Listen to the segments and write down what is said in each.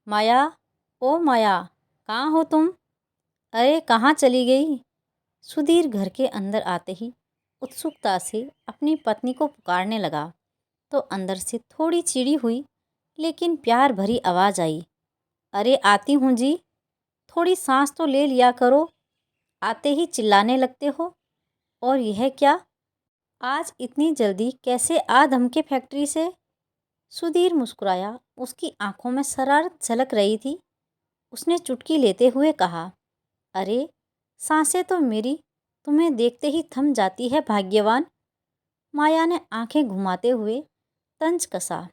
माया, ओ माया, कहाँ हो तुम? अरे कहाँ चली गई? सुधीर घर के अंदर आते ही उत्सुकता से अपनी पत्नी को पुकारने लगा तो अंदर से थोड़ी चिड़ी हुई लेकिन प्यार भरी आवाज़ आई। अरे आती हूँ जी, थोड़ी सांस तो ले लिया करो, आते ही चिल्लाने लगते हो। और यह क्या, आज इतनी जल्दी कैसे आ धमके फैक्ट्री से? सुधीर मुस्कुराया, उसकी आंखों में शरारत झलक रही थी। उसने चुटकी लेते हुए कहा, अरे सांसें तो मेरी तुम्हें देखते ही थम जाती है भाग्यवान। माया ने आंखें घुमाते हुए तंज कसा।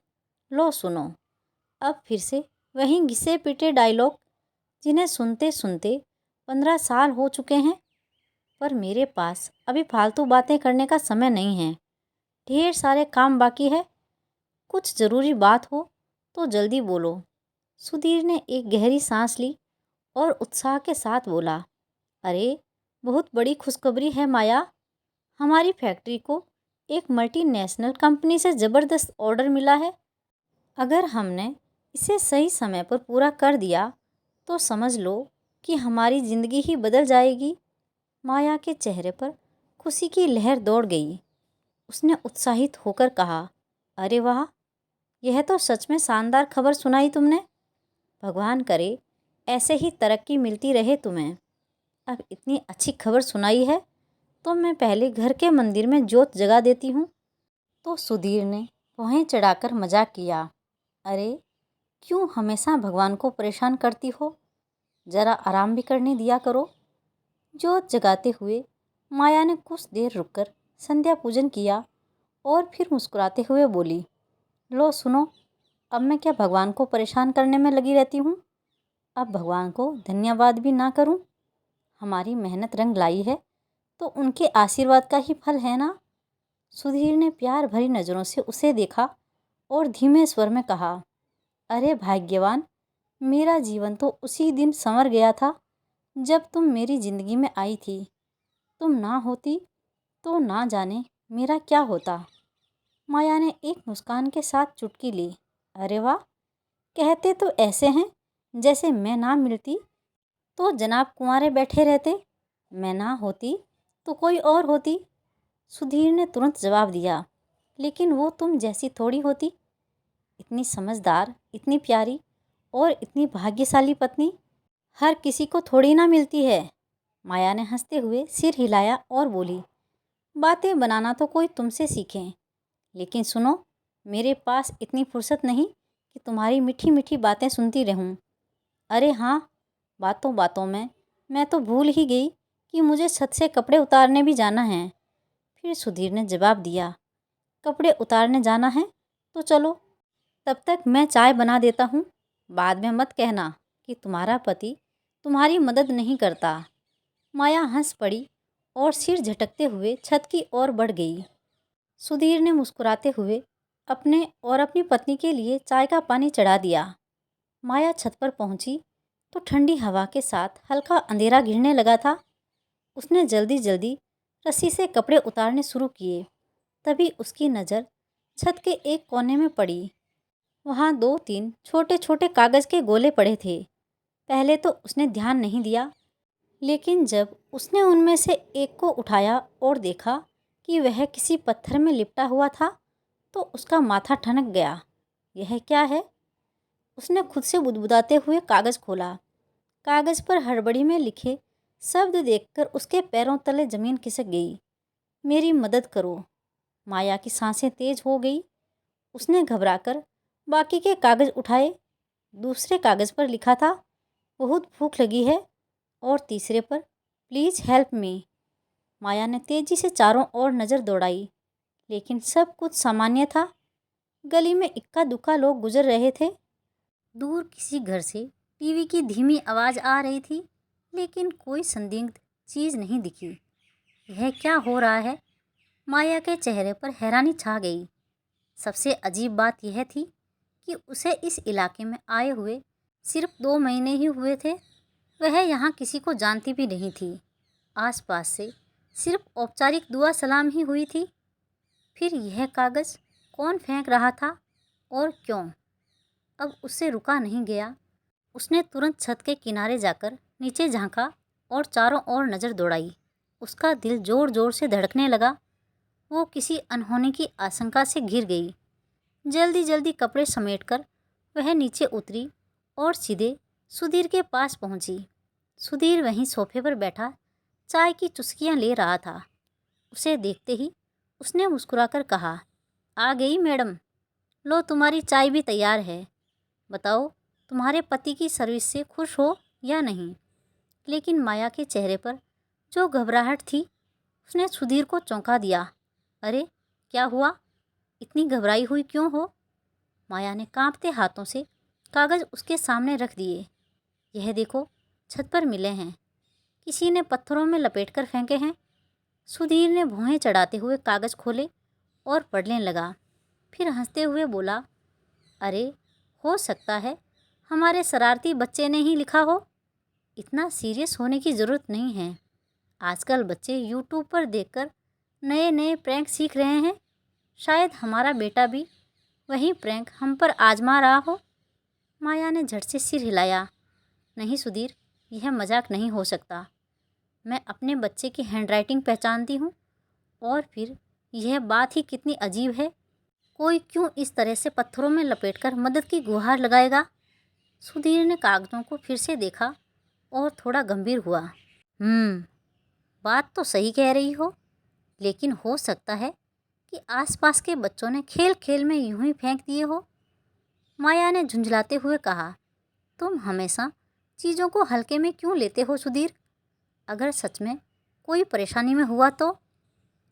लो सुनो, अब फिर से वही घिसे पिटे डायलॉग जिन्हें सुनते सुनते 15 साल हो चुके हैं। पर मेरे पास अभी फालतू बातें करने का समय नहीं है, ढेर सारे काम बाकी है। कुछ ज़रूरी बात हो तो जल्दी बोलो। सुधीर ने एक गहरी सांस ली और उत्साह के साथ बोला, अरे बहुत बड़ी खुशखबरी है माया, हमारी फैक्ट्री को एक मल्टीनेशनल कंपनी से ज़बरदस्त ऑर्डर मिला है। अगर हमने इसे सही समय पर पूरा कर दिया तो समझ लो कि हमारी ज़िंदगी ही बदल जाएगी। माया के चेहरे पर खुशी की लहर दौड़ गई। उसने उत्साहित होकर कहा, अरे वाह, यह तो सच में शानदार खबर सुनाई तुमने। भगवान करे ऐसे ही तरक्की मिलती रहे तुम्हें। अब इतनी अच्छी खबर सुनाई है तो मैं पहले घर के मंदिर में जोत जगा देती हूँ। तो सुधीर ने वहीं चढ़ाकर मजाक किया, अरे क्यों हमेशा भगवान को परेशान करती हो, ज़रा आराम भी करने दिया करो। जोत जगाते हुए माया ने कुछ देर रुककर संध्या पूजन किया और फिर मुस्कुराते हुए बोली, लो सुनो, अब मैं क्या भगवान को परेशान करने में लगी रहती हूँ। अब भगवान को धन्यवाद भी ना करूँ? हमारी मेहनत रंग लाई है तो उनके आशीर्वाद का ही फल है ना। सुधीर ने प्यार भरी नज़रों से उसे देखा और धीमे स्वर में कहा, अरे भाग्यवान, मेरा जीवन तो उसी दिन संवर गया था जब तुम मेरी ज़िंदगी में आई थी। तुम ना होती तो ना जाने मेरा क्या होता। माया ने एक मुस्कान के साथ चुटकी ली। अरे वाह, कहते तो ऐसे हैं जैसे मैं ना मिलती तो जनाब कुंवारे बैठे रहते, मैं ना होती तो कोई और होती। सुधीर ने तुरंत जवाब दिया, लेकिन वो तुम जैसी थोड़ी होती। इतनी समझदार, इतनी प्यारी और इतनी भाग्यशाली पत्नी हर किसी को थोड़ी ना मिलती है। माया ने हंसते हुए सिर हिलाया और बोली, बातें बनाना तो कोई तुमसे सीखें, लेकिन सुनो, मेरे पास इतनी फुर्सत नहीं कि तुम्हारी मीठी मीठी बातें सुनती रहूं। अरे हाँ, बातों बातों में मैं तो भूल ही गई कि मुझे छत से कपड़े उतारने भी जाना है। फिर सुधीर ने जवाब दिया, कपड़े उतारने जाना है तो चलो, तब तक मैं चाय बना देता हूँ। बाद में मत कहना कि तुम्हारा पति तुम्हारी मदद नहीं करता। माया हंस पड़ी और सिर झटकते हुए छत की ओर बढ़ गई। सुधीर ने मुस्कुराते हुए अपने और अपनी पत्नी के लिए चाय का पानी चढ़ा दिया। माया छत पर पहुंची तो ठंडी हवा के साथ हल्का अंधेरा घिरने लगा था। उसने जल्दी जल्दी रस्सी से कपड़े उतारने शुरू किए। तभी उसकी नज़र छत के एक कोने में पड़ी। वहाँ दो तीन छोटे छोटे कागज़ के गोले पड़े थे। पहले तो उसने ध्यान नहीं दिया, लेकिन जब उसने उनमें से एक को उठाया और देखा कि वह किसी पत्थर में लिपटा हुआ था तो उसका माथा ठनक गया। यह क्या है? उसने खुद से बुदबुदाते हुए कागज़ खोला। कागज़ पर हड़बड़ी में लिखे शब्द देखकर उसके पैरों तले ज़मीन खिसक गई। मेरी मदद करो। माया की सांसें तेज हो गई। उसने घबराकर बाकी के कागज़ उठाए। दूसरे कागज़ पर लिखा था, बहुत भूख लगी है, और तीसरे पर, प्लीज़ हेल्प मी। माया ने तेजी से चारों ओर नज़र दौड़ाई, लेकिन सब कुछ सामान्य था। गली में इक्का दुक्का लोग गुजर रहे थे। दूर किसी घर से टीवी की धीमी आवाज़ आ रही थी, लेकिन कोई संदिग्ध चीज़ नहीं दिखी। यह क्या हो रहा है? माया के चेहरे पर हैरानी छा गई। सबसे अजीब बात यह थी कि उसे इस इलाके में आए हुए सिर्फ 2 महीने ही हुए थे। वह यहाँ किसी को जानती भी नहीं थी। आसपास से सिर्फ औपचारिक दुआ सलाम ही हुई थी। फिर यह कागज़ कौन फेंक रहा था और क्यों? अब उससे रुका नहीं गया। उसने तुरंत छत के किनारे जाकर नीचे झांका और चारों ओर नज़र दौड़ाई। उसका दिल जोर जोर से धड़कने लगा। वो किसी अनहोनी की आशंका से घिर गई। जल्दी जल्दी कपड़े समेटकर वह नीचे उतरी और सीधे सुधीर के पास पहुंची। सुधीर वहीं सोफे पर बैठा चाय की चुस्कियां ले रहा था। उसे देखते ही उसने मुस्कुराकर कहा, आ गई मैडम, लो तुम्हारी चाय भी तैयार है। बताओ तुम्हारे पति की सर्विस से खुश हो या नहीं। लेकिन माया के चेहरे पर जो घबराहट थी उसने सुधीर को चौंका दिया। अरे क्या हुआ, इतनी घबराई हुई क्यों हो? माया ने कांपते हाथों से कागज़ उसके सामने रख दिए। यह देखो, छत पर मिले हैं, किसी ने पत्थरों में लपेट कर फेंके हैं। सुधीर ने भौहें चढ़ाते हुए कागज़ खोले और पढ़ने लगा। फिर हंसते हुए बोला, अरे हो सकता है हमारे शरारती बच्चे ने ही लिखा हो। इतना सीरियस होने की ज़रूरत नहीं है। आजकल बच्चे यूट्यूब पर देखकर नए नए प्रैंक सीख रहे हैं। शायद हमारा बेटा भी वही प्रैंक हम पर आजमा रहा हो। माया ने झट से सिर हिलाया। नहीं सुधीर, यह मजाक नहीं हो सकता। मैं अपने बच्चे की हैंडराइटिंग पहचानती हूँ। और फिर यह बात ही कितनी अजीब है। कोई क्यों इस तरह से पत्थरों में लपेटकर मदद की गुहार लगाएगा? सुधीर ने कागज़ों को फिर से देखा और थोड़ा गंभीर हुआ। बात तो सही कह रही हो, लेकिन हो सकता है कि आसपास के बच्चों ने खेल खेल में यूं ही फेंक दिए हो। माया ने झुंझलाते हुए कहा, तुम हमेशा चीज़ों को हल्के में क्यों लेते हो सुधीर? अगर सच में कोई परेशानी में हुआ तो?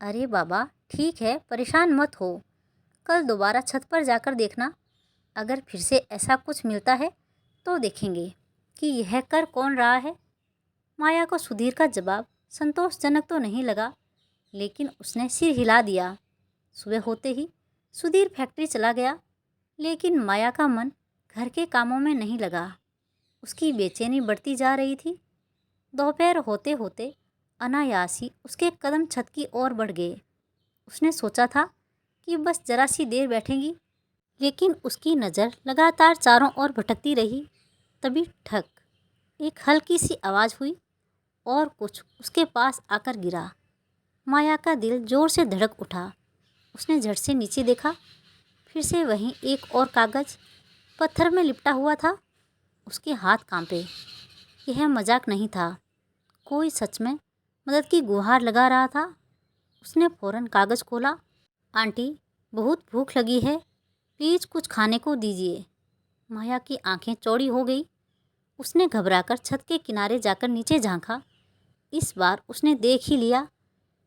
अरे बाबा ठीक है, परेशान मत हो। कल दोबारा छत पर जाकर देखना। अगर फिर से ऐसा कुछ मिलता है तो देखेंगे कि यह कर कौन रहा है। माया को सुधीर का जवाब संतोषजनक तो नहीं लगा, लेकिन उसने सिर हिला दिया। सुबह होते ही सुधीर फैक्ट्री चला गया, लेकिन माया का मन घर के कामों में नहीं लगा। उसकी बेचैनी बढ़ती जा रही थी। दोपहर होते होते अनायास ही उसके कदम छत की ओर बढ़ गए। उसने सोचा था कि बस जरा सी देर बैठेंगी, लेकिन उसकी नज़र लगातार चारों ओर भटकती रही। तभी ठक, एक हल्की सी आवाज़ हुई और कुछ उसके पास आकर गिरा। माया का दिल जोर से धड़क उठा। उसने झट से नीचे देखा। फिर से वहीं एक और कागज़ पत्थर में लिपटा हुआ था। उसके हाथ कांपे। यह मजाक नहीं था, कोई सच में मदद की गुहार लगा रहा था। उसने फौरन कागज़ खोला। आंटी, बहुत भूख लगी है, प्लीज़ कुछ खाने को दीजिए। माया की आंखें चौड़ी हो गई। उसने घबराकर छत के किनारे जाकर नीचे झांका। इस बार उसने देख ही लिया।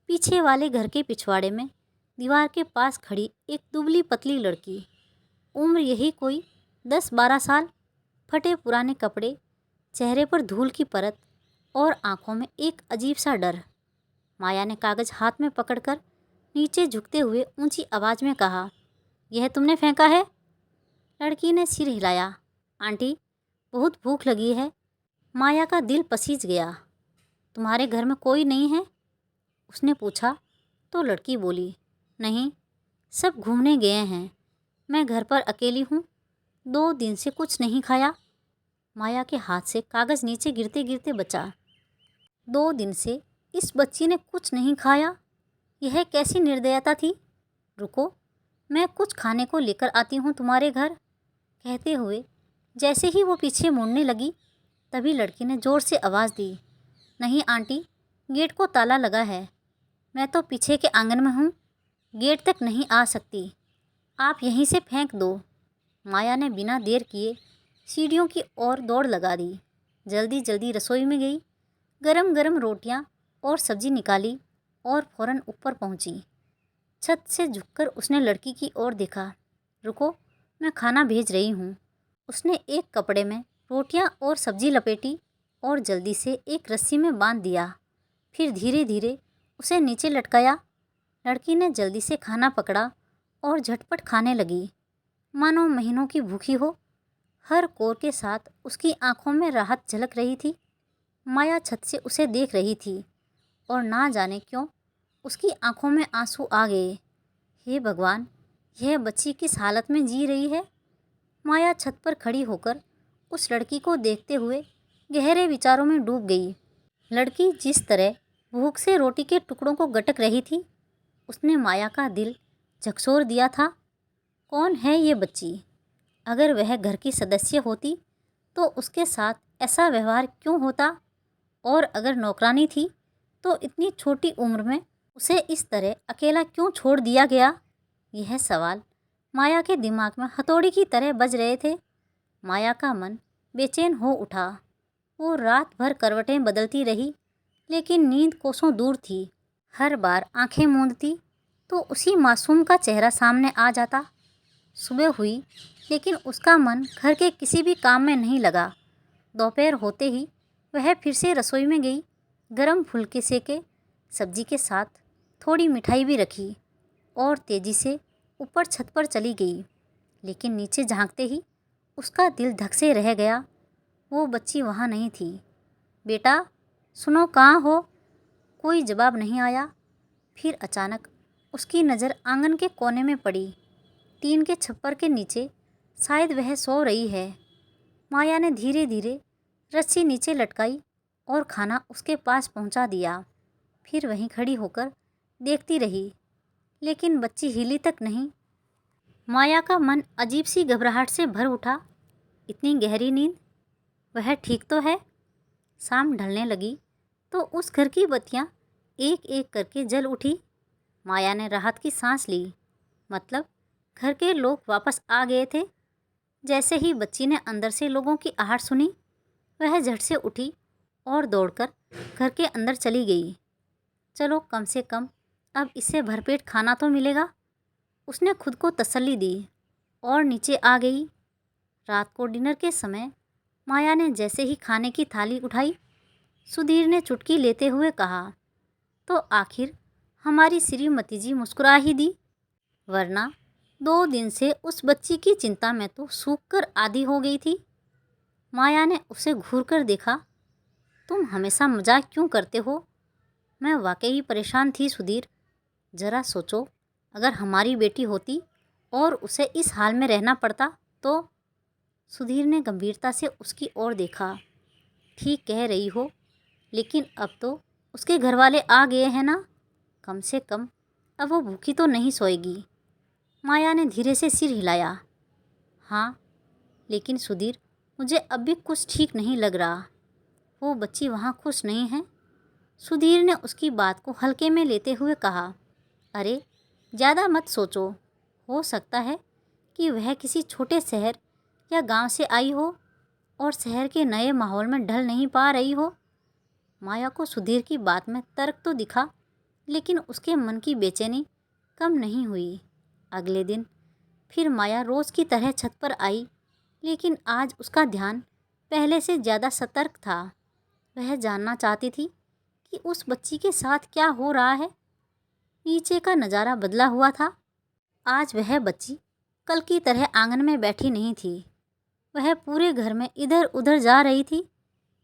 पीछे वाले घर के पिछवाड़े में दीवार के पास खड़ी एक दुबली पतली लड़की, उम्र यही कोई 10-12 साल, फटे पुराने कपड़े, चेहरे पर धूल की परत और आंखों में एक अजीब सा डर। माया ने कागज़ हाथ में पकड़कर नीचे झुकते हुए ऊंची आवाज़ में कहा, यह तुमने फेंका है? लड़की ने सिर हिलाया। आंटी, बहुत भूख लगी है। माया का दिल पसीज गया। तुम्हारे घर में कोई नहीं है? उसने पूछा तो लड़की बोली, नहीं, सब घूमने गए हैं। मैं घर पर अकेली हूँ, 2 दिन से कुछ नहीं खाया। माया के हाथ से कागज़ नीचे गिरते गिरते बचा। 2 दिन से इस बच्ची ने कुछ नहीं खाया? यह कैसी निर्दयता थी? रुको, मैं कुछ खाने को लेकर आती हूँ तुम्हारे घर। कहते हुए जैसे ही वो पीछे मुड़ने लगी, तभी लड़की ने ज़ोर से आवाज़ दी, नहीं आंटी, गेट को ताला लगा है। मैं तो पीछे के आंगन में हूँ, गेट तक नहीं आ सकती। आप यहीं से फेंक दो। माया ने बिना देर किए सीढ़ियों की ओर दौड़ लगा दी। जल्दी जल्दी रसोई में गई, गरम गरम रोटियां और सब्जी निकाली और फौरन ऊपर पहुंची। छत से झुककर उसने लड़की की ओर देखा। रुको, मैं खाना भेज रही हूँ। उसने एक कपड़े में रोटियां और सब्जी लपेटी और जल्दी से एक रस्सी में बांध दिया। फिर धीरे धीरे उसे नीचे लटकाया। लड़की ने जल्दी से खाना पकड़ा और झटपट खाने लगी, मानो महीनों की भूखी हो। हर कोर के साथ उसकी आंखों में राहत झलक रही थी। माया छत से उसे देख रही थी और ना जाने क्यों उसकी आंखों में आंसू आ गए। हे भगवान, यह बच्ची किस हालत में जी रही है? माया छत पर खड़ी होकर उस लड़की को देखते हुए गहरे विचारों में डूब गई। लड़की जिस तरह भूख से रोटी के टुकड़ों को गटक रही थी, उसने माया का दिल झकझोर दिया था। कौन है ये बच्ची? अगर वह घर की सदस्य होती तो उसके साथ ऐसा व्यवहार क्यों होता? और अगर नौकरानी थी तो इतनी छोटी उम्र में उसे इस तरह अकेला क्यों छोड़ दिया गया? यह सवाल माया के दिमाग में हथौड़ी की तरह बज रहे थे। माया का मन बेचैन हो उठा। वो रात भर करवटें बदलती रही, लेकिन नींद कोसों दूर थी। हर बार आंखें मूंदती तो उसी मासूम का चेहरा सामने आ जाता। सुबह हुई, लेकिन उसका मन घर के किसी भी काम में नहीं लगा। दोपहर होते ही वह फिर से रसोई में गई। गरम फुलके सेके, सब्जी के साथ थोड़ी मिठाई भी रखी और तेजी से ऊपर छत पर चली गई। लेकिन नीचे झांकते ही उसका दिल धक से रह गया। वो बच्ची वहाँ नहीं थी। बेटा, सुनो, कहाँ हो? कोई जवाब नहीं आया। फिर अचानक उसकी नज़र आंगन के कोने में पड़ी। टीन के छप्पर के नीचे शायद वह सो रही है। माया ने धीरे धीरे रस्सी नीचे लटकाई और खाना उसके पास पहुंचा दिया। फिर वहीं खड़ी होकर देखती रही, लेकिन बच्ची हिली तक नहीं। माया का मन अजीब सी घबराहट से भर उठा। इतनी गहरी नींद? वह ठीक तो है? शाम ढलने लगी तो उस घर की बत्तियां एक एक करके जल उठी। माया ने राहत की सांस ली। मतलब घर के लोग वापस आ गए थे। जैसे ही बच्ची ने अंदर से लोगों की आहट सुनी, वह झट से उठी और दौड़कर घर के अंदर चली गई। चलो, कम से कम अब इससे भरपेट खाना तो मिलेगा, उसने खुद को तसल्ली दी और नीचे आ गई। रात को डिनर के समय माया ने जैसे ही खाने की थाली उठाई, सुधीर ने चुटकी लेते हुए कहा, तो आखिर हमारी श्रीमती जी मुस्कुरा ही दी, वरना 2 दिन से उस बच्ची की चिंता में तो सूख कर आधी हो गई थी। माया ने उसे घूर कर देखा। तुम हमेशा मजाक क्यों करते हो? मैं वाकई परेशान थी सुधीर। जरा सोचो, अगर हमारी बेटी होती और उसे इस हाल में रहना पड़ता तो? सुधीर ने गंभीरता से उसकी ओर देखा। ठीक कह रही हो, लेकिन अब तो उसके घर वाले आ गए हैं ना। कम से कम अब वो भूखी तो नहीं सोएगी। माया ने धीरे से सिर हिलाया। हाँ, लेकिन सुधीर, मुझे अब भी कुछ ठीक नहीं लग रहा। वो बच्ची वहाँ खुश नहीं है। सुधीर ने उसकी बात को हल्के में लेते हुए कहा, अरे ज़्यादा मत सोचो। हो सकता है कि वह किसी छोटे शहर या गांव से आई हो और शहर के नए माहौल में ढल नहीं पा रही हो। माया को सुधीर की बात में तर्क तो दिखा, लेकिन उसके मन की बेचैनी कम नहीं हुई। अगले दिन फिर माया रोज़ की तरह छत पर आई, लेकिन आज उसका ध्यान पहले से ज़्यादा सतर्क था। वह जानना चाहती थी कि उस बच्ची के साथ क्या हो रहा है। नीचे का नज़ारा बदला हुआ था। आज वह बच्ची कल की तरह आंगन में बैठी नहीं थी। वह पूरे घर में इधर उधर जा रही थी।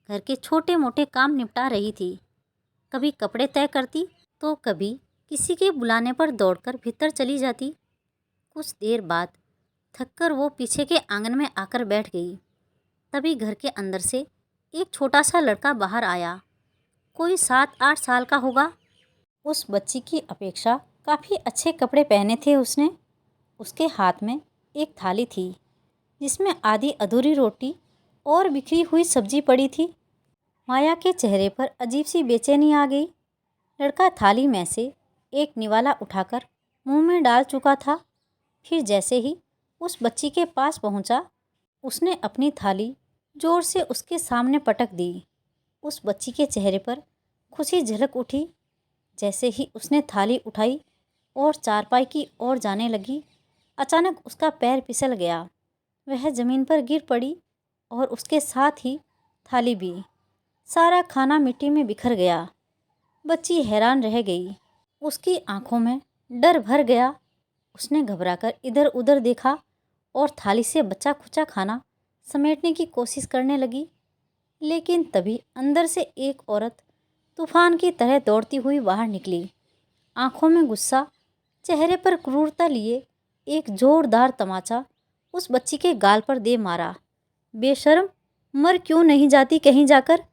घर के छोटे मोटे काम निपटा रही थी। कभी कपड़े तय करती तो कभी किसी के बुलाने पर दौड़कर भीतर चली जाती। कुछ देर बाद थककर वो पीछे के आंगन में आकर बैठ गई। तभी घर के अंदर से एक छोटा सा लड़का बाहर आया। कोई 7-8 साल का होगा। उस बच्ची की अपेक्षा काफ़ी अच्छे कपड़े पहने थे उसने। उसके हाथ में एक थाली थी, जिसमें आधी अधूरी रोटी और बिखरी हुई सब्जी पड़ी थी। माया के चेहरे पर अजीब सी बेचैनी आ गई। लड़का थाली में से एक निवाला उठाकर मुंह में डाल चुका था। फिर जैसे ही उस बच्ची के पास पहुंचा, उसने अपनी थाली जोर से उसके सामने पटक दी। उस बच्ची के चेहरे पर खुशी झलक उठी। जैसे ही उसने थाली उठाई और चारपाई की ओर जाने लगी, अचानक उसका पैर फिसल गया। वह ज़मीन पर गिर पड़ी और उसके साथ ही थाली भी। सारा खाना मिट्टी में बिखर गया। बच्ची हैरान रह गई। उसकी आंखों में डर भर गया। उसने घबराकर इधर उधर देखा और थाली से बचा खुचा खाना समेटने की कोशिश करने लगी। लेकिन तभी अंदर से एक औरत तूफान की तरह दौड़ती हुई बाहर निकली। आंखों में गुस्सा, चेहरे पर क्रूरता लिए एक जोरदार तमाचा उस बच्ची के गाल पर दे मारा। बेशर्म, मर क्यों नहीं जाती कहीं जाकर?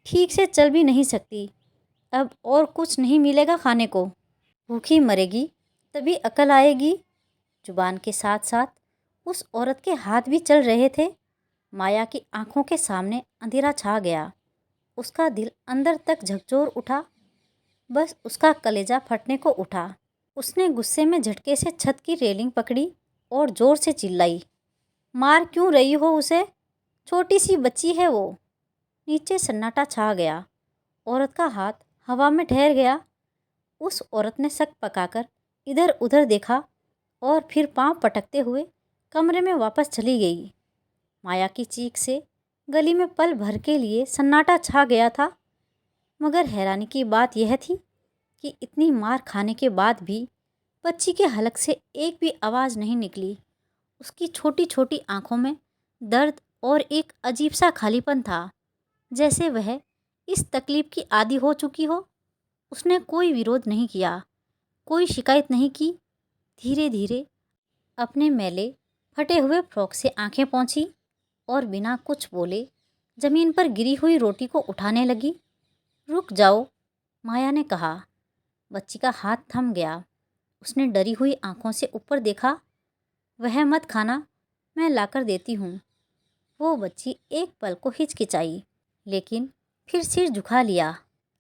ठीक से चल भी नहीं सकती। अब और कुछ नहीं मिलेगा खाने को। भूखी मरेगी तभी अकल आएगी। जुबान के साथ साथ उस औरत के हाथ भी चल रहे थे। माया की आंखों के सामने अंधेरा छा गया। उसका दिल अंदर तक झकझोर उठा। बस उसका कलेजा फटने को उठा। उसने गुस्से में झटके से छत की रेलिंग पकड़ी और जोर से चिल्लाई, मार क्यों रही हो उसे? छोटी सी बच्ची है वो। नीचे सन्नाटा छा गया। औरत का हाथ हवा में ठहर गया। उस औरत ने शक पकाकर इधर उधर देखा और फिर पांव पटकते हुए कमरे में वापस चली गई। माया की चीख से गली में पल भर के लिए सन्नाटा छा गया था। मगर हैरानी की बात यह थी कि इतनी मार खाने के बाद भी बच्ची के हलक से एक भी आवाज़ नहीं निकली। उसकी छोटी छोटी आंखों में दर्द और एक अजीब सा खालीपन था, जैसे वह इस तकलीफ की आदी हो चुकी हो। उसने कोई विरोध नहीं किया, कोई शिकायत नहीं की। धीरे धीरे अपने मैले फटे हुए फ्रॉक से आंखें पोंछी और बिना कुछ बोले जमीन पर गिरी हुई रोटी को उठाने लगी। रुक जाओ, माया ने कहा। बच्ची का हाथ थम गया। उसने डरी हुई आंखों से ऊपर देखा। वह मत खाना, मैं लाकर देती हूँ। वो बच्ची एक पल को हिचकिचाई, लेकिन फिर सिर झुका लिया।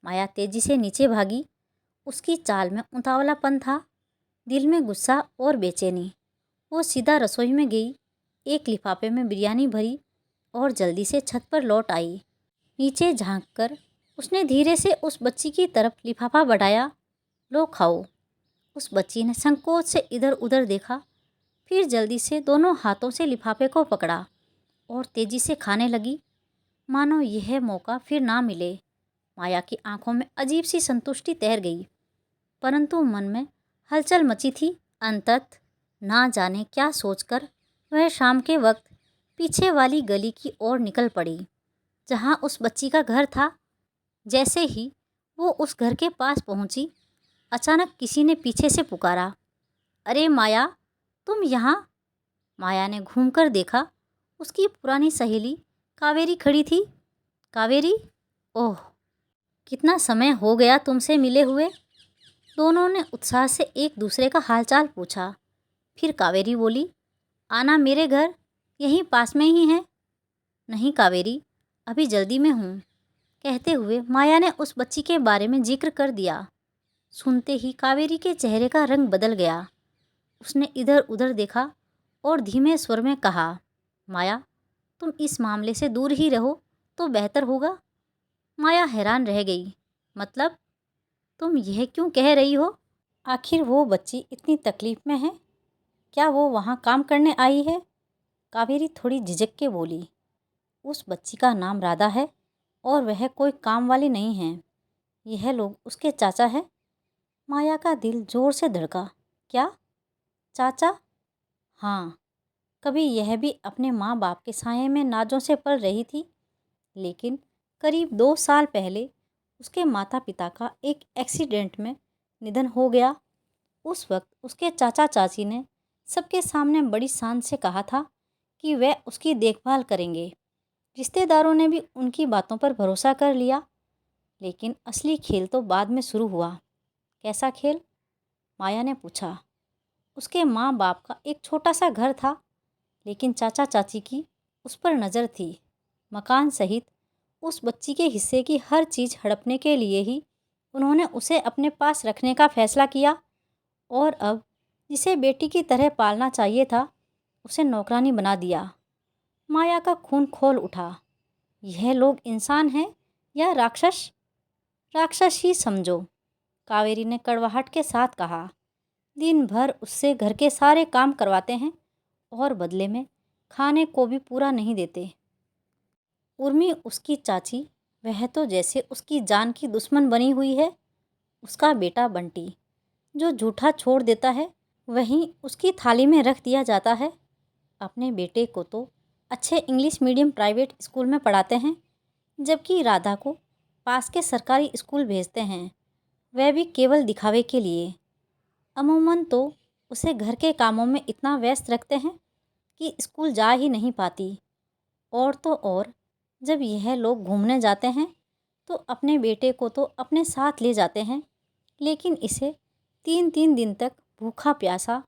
माया तेजी से नीचे भागी। उसकी चाल में उतावलापन था, दिल में गुस्सा और बेचैनी। वो सीधा रसोई में गई, एक लिफाफे में बिरयानी भरी और जल्दी से छत पर लौट आई। नीचे झांककर उसने धीरे से उस बच्ची की तरफ लिफाफा बढ़ाया। लो खाओ। उस बच्ची ने संकोच से इधर उधर देखा, फिर जल्दी से दोनों हाथों से लिफाफे को पकड़ा और तेजी से खाने लगी, मानो यह मौका फिर ना मिले। माया की आंखों में अजीब सी संतुष्टि तैर गई, परंतु मन में हलचल मची थी। अंतत ना जाने क्या सोचकर वह शाम के वक्त पीछे वाली गली की ओर निकल पड़ी, जहाँ उस बच्ची का घर था। जैसे ही वो उस घर के पास पहुंची, अचानक किसी ने पीछे से पुकारा, अरे माया, तुम यहाँ? माया ने घूमकर देखा। उसकी पुरानी सहेली कावेरी खड़ी थी। कावेरी, ओह, कितना समय हो गया तुमसे मिले हुए। दोनों ने उत्साह से एक दूसरे का हालचाल पूछा। फिर कावेरी बोली, आना मेरे घर, यहीं पास में ही है। नहीं कावेरी, अभी जल्दी में हूँ। कहते हुए माया ने उस बच्ची के बारे में जिक्र कर दिया। सुनते ही कावेरी के चेहरे का रंग बदल गया। उसने इधर उधर देखा और धीमे स्वर में कहा, माया, तुम इस मामले से दूर ही रहो तो बेहतर होगा। माया हैरान रह गई। मतलब, तुम यह क्यों कह रही हो? आखिर वो बच्ची इतनी तकलीफ में है? क्या वो वहाँ काम करने आई है? कावेरी थोड़ी झिझक के बोली। उस बच्ची का नाम राधा है और वह कोई काम वाली नहीं है। यह लोग उसके चाचा है। माया का दिल जोर से धड़का। क्या चाचा? हाँ, कभी यह भी अपने माँ बाप के साये में नाजों से पल रही थी, लेकिन करीब 2 साल पहले उसके माता पिता का एक एक्सीडेंट में निधन हो गया। उस वक्त उसके चाचा चाची ने सबके सामने बड़ी शान से कहा था कि वे उसकी देखभाल करेंगे। रिश्तेदारों ने भी उनकी बातों पर भरोसा कर लिया। लेकिन असली खेल तो बाद में शुरू हुआ। कैसा खेल? माया ने पूछा। उसके माँ बाप का एक छोटा सा घर था, लेकिन चाचा चाची की उस पर नज़र थी। मकान सहित उस बच्ची के हिस्से की हर चीज़ हड़पने के लिए ही उन्होंने उसे अपने पास रखने का फैसला किया। और अब जिसे बेटी की तरह पालना चाहिए था, उसे नौकरानी बना दिया। माया का खून खोल उठा। यह लोग इंसान हैं या राक्षस? राक्षस ही समझो, कावेरी ने कड़वाहट के साथ कहा। दिन भर उससे घर के सारे काम करवाते हैं और बदले में खाने को भी पूरा नहीं देते। उर्मी उसकी चाची, वह तो जैसे उसकी जान की दुश्मन बनी हुई है। उसका बेटा बंटी, जो जूठा छोड़ देता है, वहीं उसकी थाली में रख दिया जाता है। अपने बेटे को तो अच्छे इंग्लिश मीडियम प्राइवेट स्कूल में पढ़ाते हैं, जबकि राधा को पास के सरकारी स्कूल भेजते हैं, वह भी केवल दिखावे के लिए। अमूमन तो उसे घर के कामों में इतना व्यस्त रखते हैं कि स्कूल जा ही नहीं पाती। और तो और जब यह लोग घूमने जाते हैं तो अपने बेटे को तो अपने साथ ले जाते हैं, लेकिन इसे 3-3 दिन तक भूखा प्यासा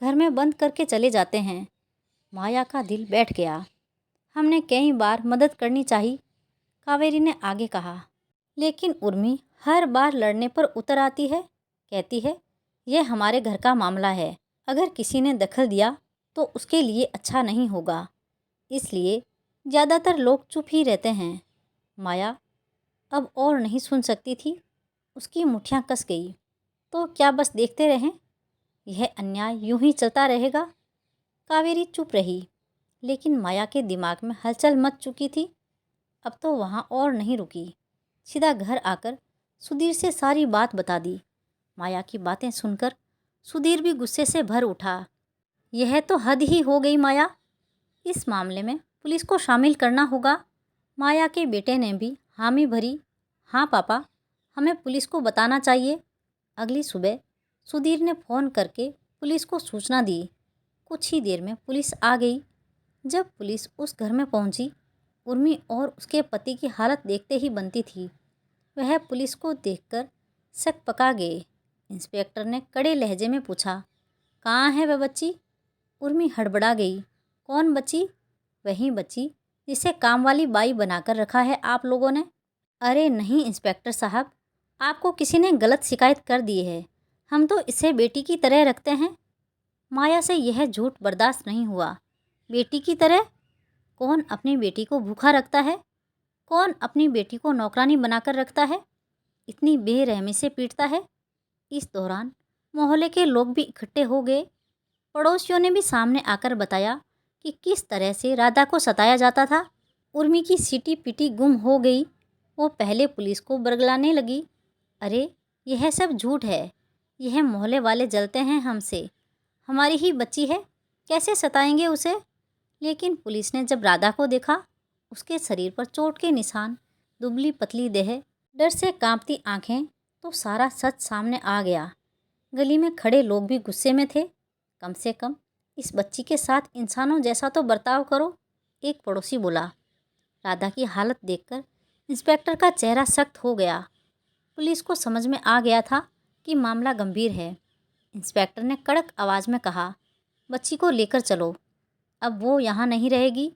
घर में बंद करके चले जाते हैं। माया का दिल बैठ गया। हमने कई बार मदद करनी चाहिए, कावेरी ने आगे कहा, लेकिन उर्मी हर बार लड़ने पर उतर आती है। कहती है यह हमारे घर का मामला है, अगर किसी ने दखल दिया तो उसके लिए अच्छा नहीं होगा, इसलिए ज़्यादातर लोग चुप ही रहते हैं। माया अब और नहीं सुन सकती थी। उसकी मुट्ठियाँ कस गई। तो क्या बस देखते रहें? यह अन्याय यूं ही चलता रहेगा? कावेरी चुप रही, लेकिन माया के दिमाग में हलचल मच चुकी थी। अब तो वहाँ और नहीं रुकी, सीधा घर आकर सुधीर से सारी बात बता दी। माया की बातें सुनकर सुधीर भी गुस्से से भर उठा। यह तो हद ही हो गई माया, इस मामले में पुलिस को शामिल करना होगा। माया के बेटे ने भी हामी भरी। हाँ पापा, हमें पुलिस को बताना चाहिए। अगली सुबह सुधीर ने फ़ोन करके पुलिस को सूचना दी। कुछ ही देर में पुलिस आ गई। जब पुलिस उस घर में पहुंची, उर्मी और उसके पति की हालत देखते ही बनती थी। वह पुलिस को देखकर शक पका गए। इंस्पेक्टर ने कड़े लहजे में पूछा, कहाँ है वह बच्ची? उर्मी हड़बड़ा गई। कौन बच्ची? वही बच्ची जिसे काम वाली बाई बनाकर रखा है आप लोगों ने। अरे नहीं इंस्पेक्टर साहब, आपको किसी ने गलत शिकायत कर दी है। हम तो इसे बेटी की तरह रखते हैं। माया से यह झूठ बर्दाश्त नहीं हुआ। बेटी की तरह? कौन अपनी बेटी को भूखा रखता है? कौन अपनी बेटी को नौकरानी बनाकर रखता है? इतनी बेरहमी से पीटता है? इस दौरान मोहल्ले के लोग भी इकट्ठे हो गए। पड़ोसियों ने भी सामने आकर बताया कि किस तरह से राधा को सताया जाता था। उर्मी की सीटी पिटी गुम हो गई। वो पहले पुलिस को बरगलाने लगी। अरे यह सब झूठ है, यह मोहल्ले वाले जलते हैं हमसे। हमारी ही बच्ची है, कैसे सताएंगे उसे? लेकिन पुलिस ने जब राधा को देखा, उसके शरीर पर चोट के निशान, दुबली पतली देह, डर से कांपती आंखें, तो सारा सच सामने आ गया। गली में खड़े लोग भी गुस्से में थे। कम से कम इस बच्ची के साथ इंसानों जैसा तो बर्ताव करो, एक पड़ोसी बोला। राधा की हालत देखकर इंस्पेक्टर का चेहरा सख्त हो गया। पुलिस को समझ में आ गया था कि मामला गंभीर है। इंस्पेक्टर ने कड़क आवाज़ में कहा, बच्ची को लेकर चलो, अब वो यहाँ नहीं रहेगी।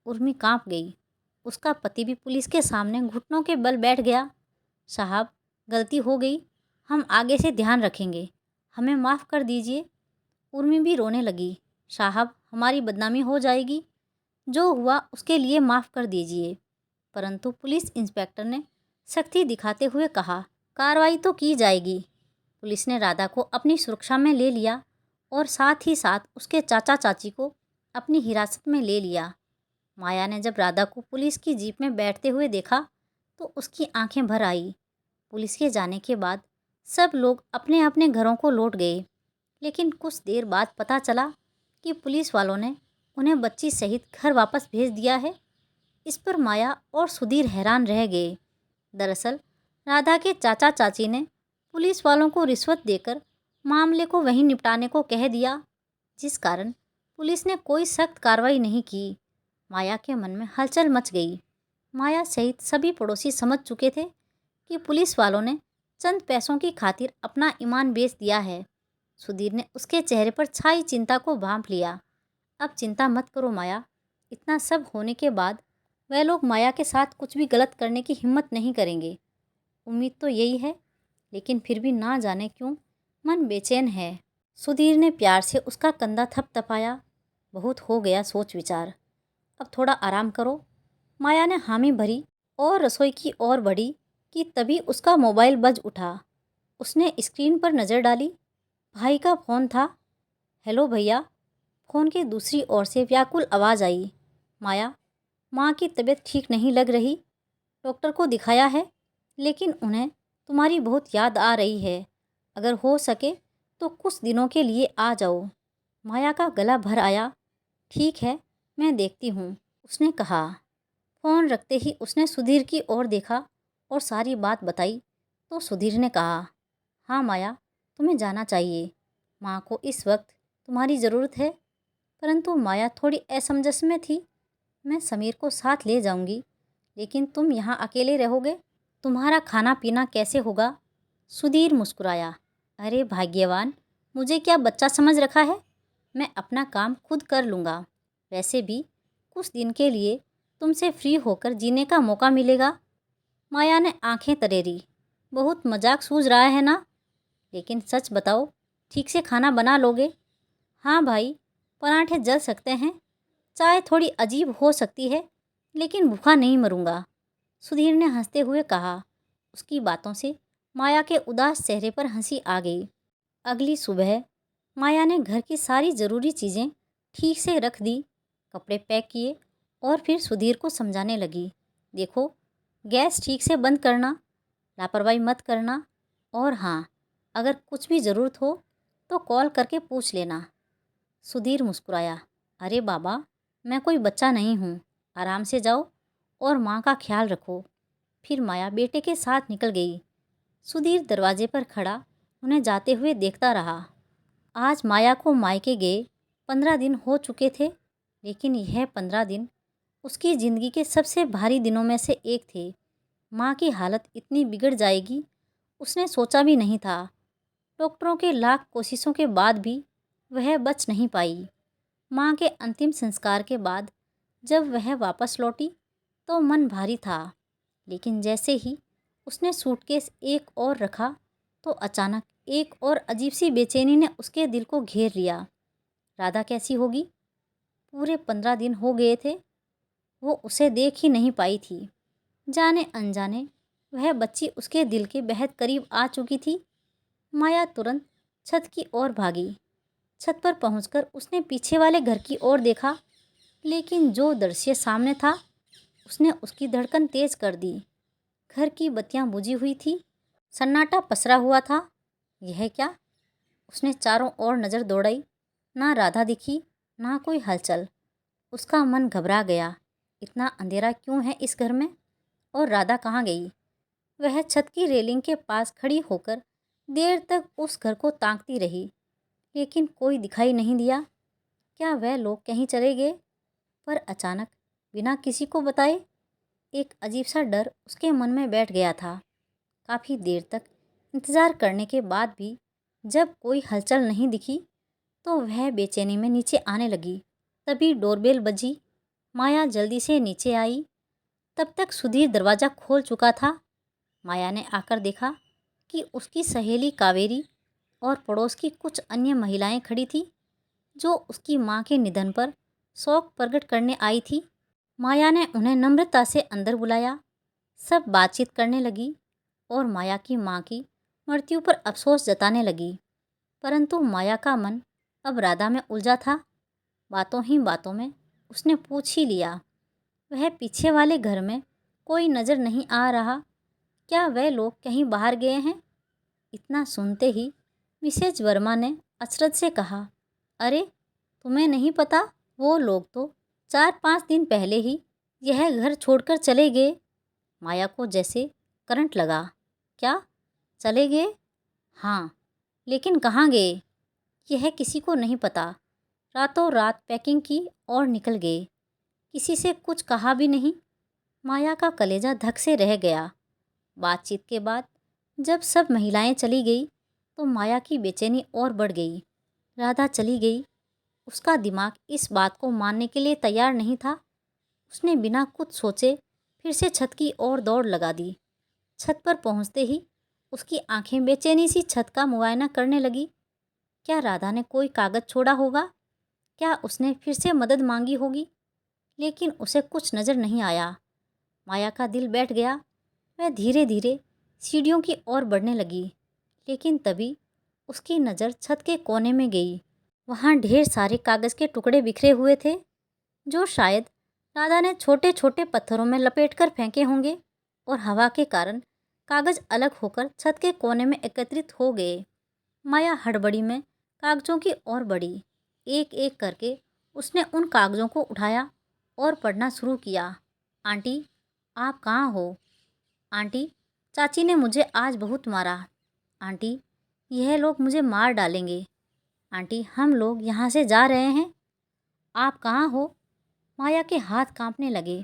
उर्मी कांप गई। उसका पति भी पुलिस के सामने घुटनों के बल बैठ गया। साहब, गलती हो गई, हम आगे से ध्यान रखेंगे, हमें माफ़ कर दीजिए। उर्मी भी रोने लगी। साहब, हमारी बदनामी हो जाएगी, जो हुआ उसके लिए माफ़ कर दीजिए। परंतु पुलिस इंस्पेक्टर ने सख्ती दिखाते हुए कहा, कार्रवाई तो की जाएगी। पुलिस ने राधा को अपनी सुरक्षा में ले लिया और साथ ही साथ उसके चाचा चाची को अपनी हिरासत में ले लिया। माया ने जब राधा को पुलिस की जीप में बैठते हुए देखा तो उसकी आंखें भर आई। पुलिस के जाने के बाद सब लोग अपने अपने घरों को लौट गए, लेकिन कुछ देर बाद पता चला कि पुलिस वालों ने उन्हें बच्ची सहित घर वापस भेज दिया है। इस पर माया और सुधीर हैरान रह गए। दरअसल राधा के चाचा चाची ने पुलिस वालों को रिश्वत देकर मामले को वहीं निपटाने को कह दिया, जिस कारण पुलिस ने कोई सख्त कार्रवाई नहीं की। माया के मन में हलचल मच गई। माया सहित सभी पड़ोसी समझ चुके थे कि पुलिस वालों ने चंद पैसों की खातिर अपना ईमान बेच दिया है। सुधीर ने उसके चेहरे पर छाई चिंता को भांप लिया। अब चिंता मत करो माया, इतना सब होने के बाद वह लोग माया के साथ कुछ भी गलत करने की हिम्मत नहीं करेंगे। उम्मीद तो यही है, लेकिन फिर भी ना जाने क्यों मन बेचैन है। सुधीर ने प्यार से उसका कंधा थपथपाया। बहुत हो गया सोच विचार, अब थोड़ा आराम करो। माया ने हामी भरी और रसोई की ओर बढ़ी कि तभी उसका मोबाइल बज उठा। उसने स्क्रीन पर नज़र डाली। भाई का फ़ोन था। हेलो भैया। फ़ोन की दूसरी ओर से व्याकुल आवाज़ आई। माया, माँ की तबीयत ठीक नहीं लग रही, डॉक्टर को दिखाया है, लेकिन उन्हें तुम्हारी बहुत याद आ रही है। अगर हो सके तो कुछ दिनों के लिए आ जाओ। माया का गला भर आया। ठीक है, मैं देखती हूँ, उसने कहा। फ़ोन रखते ही उसने सुधीर की ओर देखा और सारी बात बताई तो सुधीर ने कहा, हाँ माया, तुम्हें जाना चाहिए। माँ को इस वक्त तुम्हारी ज़रूरत है। परंतु माया थोड़ी असमंजस में थी। मैं समीर को साथ ले जाऊंगी, लेकिन तुम यहाँ अकेले रहोगे? तुम्हारा खाना पीना कैसे होगा? सुधीर मुस्कुराया। अरे भाग्यवान, मुझे क्या बच्चा समझ रखा है? मैं अपना काम खुद कर लूँगा। वैसे भी कुछ दिन के लिए तुमसे फ्री होकर जीने का मौका मिलेगा। माया ने आंखें तरेरी। बहुत मजाक सूझ रहा है ना? लेकिन सच बताओ, ठीक से खाना बना लोगे? हाँ भाई, पराठे जल सकते हैं, चाय थोड़ी अजीब हो सकती है, लेकिन भूखा नहीं मरूंगा, सुधीर ने हंसते हुए कहा। उसकी बातों से माया के उदास चेहरे पर हंसी आ गई। अगली सुबह माया ने घर की सारी ज़रूरी चीज़ें ठीक से रख दी, कपड़े पैक किए और फिर सुधीर को समझाने लगी। देखो, गैस ठीक से बंद करना, लापरवाही मत करना, और हाँ, अगर कुछ भी ज़रूरत हो तो कॉल करके पूछ लेना। सुधीर मुस्कुराया। अरे बाबा, मैं कोई बच्चा नहीं हूँ, आराम से जाओ और माँ का ख्याल रखो। फिर माया बेटे के साथ निकल गई। सुधीर दरवाजे पर खड़ा उन्हें जाते हुए देखता रहा। आज माया को मायके गए 15 दिन हो चुके थे, लेकिन यह 15 दिन उसकी ज़िंदगी के सबसे भारी दिनों में से एक थे। माँ की हालत इतनी बिगड़ जाएगी उसने सोचा भी नहीं था। डॉक्टरों के लाख कोशिशों के बाद भी वह बच नहीं पाई। माँ के अंतिम संस्कार के बाद जब वह वापस लौटी तो मन भारी था, लेकिन जैसे ही उसने सूटकेस एक और रखा तो अचानक एक और अजीब सी बेचैनी ने उसके दिल को घेर लिया। राधा कैसी होगी? पूरे 15 दिन हो गए थे वो उसे देख ही नहीं पाई थी। जाने अनजाने वह बच्ची उसके दिल के बेहद करीब आ चुकी थी। माया तुरंत छत की ओर भागी। छत पर पहुंचकर उसने पीछे वाले घर की ओर देखा, लेकिन जो दृश्य सामने था उसने उसकी धड़कन तेज कर दी। घर की बत्तियां बुझी हुई थी, सन्नाटा पसरा हुआ था। यह क्या? उसने चारों ओर नज़र दौड़ाई। ना राधा दिखी, ना कोई हलचल। उसका मन घबरा गया। इतना अंधेरा क्यों है इस घर में? और राधा कहाँ गई? वह छत की रेलिंग के पास खड़ी होकर देर तक उस घर को ताकती रही, लेकिन कोई दिखाई नहीं दिया। क्या वह लोग कहीं चले गए? पर अचानक, बिना किसी को बताए, एक अजीब सा डर उसके मन में बैठ गया था। काफ़ी देर तक इंतज़ार करने के बाद भी जब कोई हलचल नहीं दिखी तो वह बेचैनी में नीचे आने लगी। तभी डोरबेल बजी। माया जल्दी से नीचे आई। तब तक सुधीर दरवाज़ा खोल चुका था। माया ने आकर देखा कि उसकी सहेली कावेरी और पड़ोस की कुछ अन्य महिलाएं खड़ी थी, जो उसकी माँ के निधन पर शोक प्रकट करने आई थी। माया ने उन्हें नम्रता से अंदर बुलाया। सब बातचीत करने लगी और माया की माँ की मृत्यु पर अफसोस जताने लगी। परंतु माया का मन अब राधा में उलझा था। बातों ही बातों में उसने पूछ ही लिया, वह पीछे वाले घर में कोई नज़र नहीं आ रहा? क्या वह लोग कहीं बाहर गए हैं? इतना सुनते ही मिसेज वर्मा ने अचरज से कहा, अरे, तुम्हें नहीं पता? वो लोग तो 4-5 दिन पहले ही यह घर छोड़कर चले गए। माया को जैसे करंट लगा। क्या? चले गए? हाँ, लेकिन कहाँ गए यह किसी को नहीं पता। रातों रात पैकिंग की और निकल गए, किसी से कुछ कहा भी नहीं। माया का कलेजा धक से रह गया। बातचीत के बाद जब सब महिलाएं चली गई तो माया की बेचैनी और बढ़ गई। राधा चली गई। उसका दिमाग इस बात को मानने के लिए तैयार नहीं था। उसने बिना कुछ सोचे फिर से छत की ओर दौड़ लगा दी। छत पर पहुंचते ही उसकी आंखें बेचैनी सी छत का मुआयना करने लगी। क्या राधा ने कोई कागज़ छोड़ा होगा? क्या उसने फिर से मदद मांगी होगी? लेकिन उसे कुछ नज़र नहीं आया। माया का दिल बैठ गया। वह धीरे धीरे सीढ़ियों की ओर बढ़ने लगी, लेकिन तभी उसकी नज़र छत के कोने में गई। वहाँ ढेर सारे कागज़ के टुकड़े बिखरे हुए थे, जो शायद राधा ने छोटे छोटे पत्थरों में लपेटकर फेंके होंगे, और हवा के कारण कागज़ अलग होकर छत के कोने में एकत्रित हो गए। माया हड़बड़ी में कागज़ों की ओर बढ़ी। एक एक करके उसने उन कागज़ों को उठाया और पढ़ना शुरू किया। आंटी, आप कहाँ हो? आंटी, चाची ने मुझे आज बहुत मारा। आंटी, यह लोग मुझे मार डालेंगे। आंटी, हम लोग यहाँ से जा रहे हैं। आप कहाँ हो? माया के हाथ कांपने लगे।